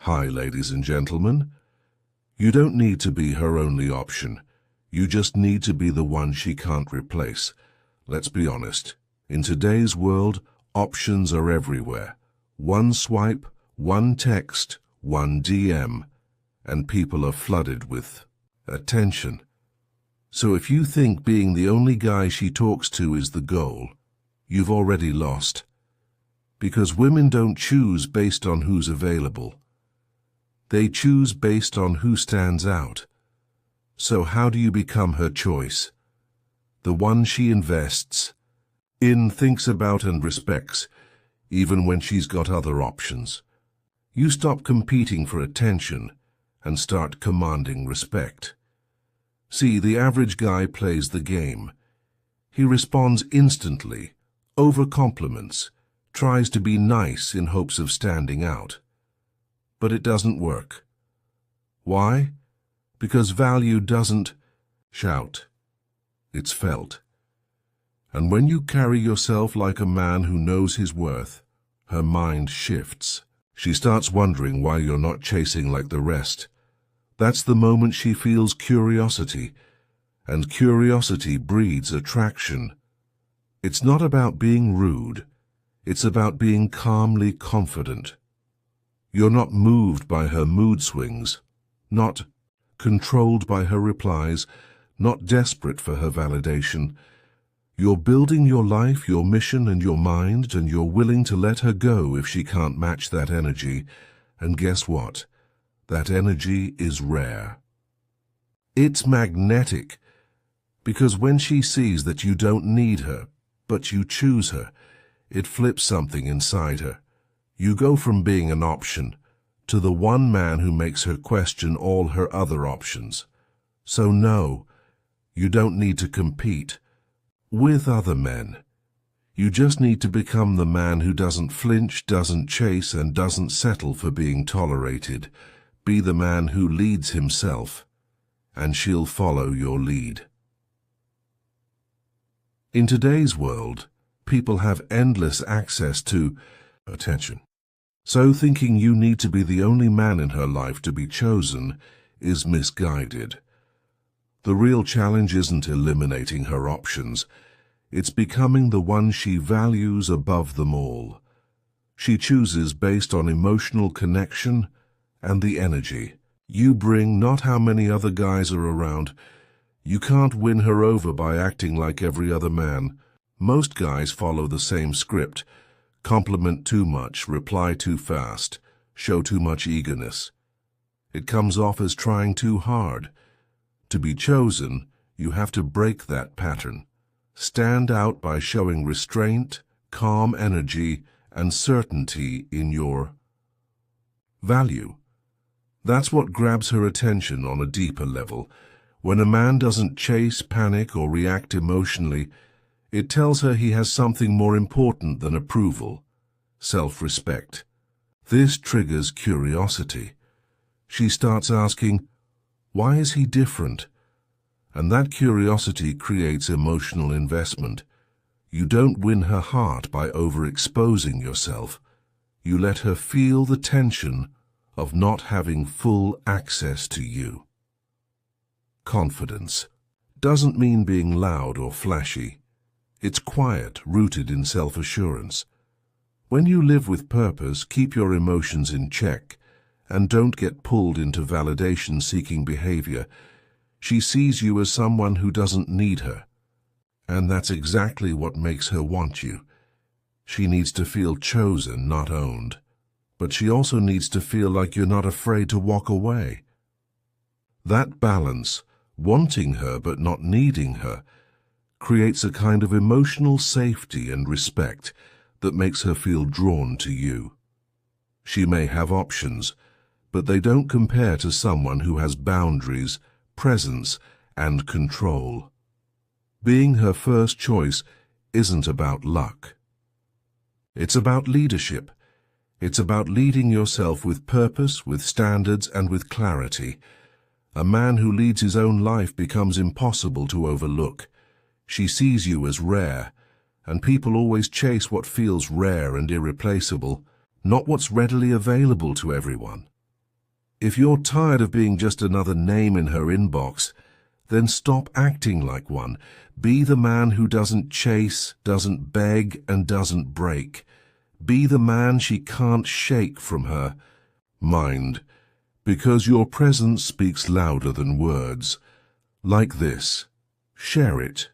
Hi, ladies and gentlemen. You don't need to be her only option. You just need to be the one she can't replace. Let's be honest. In today's world, options are everywhere. One swipe, one text, one DM, and people are flooded with attention. So if you think being the only guy she talks to is the goal, you've already lost. Because women don't choose based on who's available. They choose based on who stands out. So how do you become her choice? The one she invests in, thinks about and respects, even when she's got other options. You stop competing for attention and start commanding respect. See, the average guy plays the game. He responds instantly, over-compliments, tries to be nice in hopes of standing out. But it doesn't work. Why? Because value doesn't shout. It's felt. And when you carry yourself like a man who knows his worth, her mind shifts. She starts wondering why you're not chasing like the rest. That's the moment she feels curiosity, and curiosity breeds attraction. It's not about being rude. It's about being calmly confident. You're not moved by her mood swings, not controlled by her replies, not desperate for her validation. You're building your life, your mission, and your mind, and you're willing to let her go if she can't match that energy. And guess what? That energy is rare. It's magnetic, because when she sees that you don't need her, but you choose her, it flips something inside her. You go from being an option to the one man who makes her question all her other options. So no, you don't need to compete with other men. You just need to become the man who doesn't flinch, doesn't chase, and doesn't settle for being tolerated. Be the man who leads himself, and she'll follow your lead. In today's world, people have endless access to attention. So thinking you need to be the only man in her life to be chosen is misguided. The real challenge isn't eliminating her options. It's becoming the one she values above them all. She chooses based on emotional connection and the energy you bring, not how many other guys are around. You can't win her over by acting like every other man. Most guys follow the same script. Compliment too much, reply too fast, show too much eagerness. It comes off as trying too hard. To be chosen, you have to break that pattern. Stand out by showing restraint, calm energy, and certainty in your value. That's what grabs her attention on a deeper level. When a man doesn't chase, panic, or react emotionally, it tells her he has something more important than approval, self-respect. This triggers curiosity. She starts asking, why is he different? And that curiosity creates emotional investment. You don't win her heart by overexposing yourself. You let her feel the tension of not having full access to you. Confidence doesn't mean being loud or flashy. It's quiet, rooted in self-assurance. When you live with purpose, keep your emotions in check, and don't get pulled into validation-seeking behavior. She sees you as someone who doesn't need her. And that's exactly what makes her want you. She needs to feel chosen, not owned. But she also needs to feel like you're not afraid to walk away. That balance, wanting her but not needing her, creates a kind of emotional safety and respect that makes her feel drawn to you. She may have options, but they don't compare to someone who has boundaries, presence, and control. Being her first choice isn't about luck. It's about leadership. It's about leading yourself with purpose, with standards, and with clarity. A man who leads his own life becomes impossible to overlook. She sees you as rare, and people always chase what feels rare and irreplaceable, not what's readily available to everyone. If you're tired of being just another name in her inbox, then stop acting like one. Be the man who doesn't chase, doesn't beg, and doesn't break. Be the man she can't shake from her mind, because your presence speaks louder than words. Like this. Share it.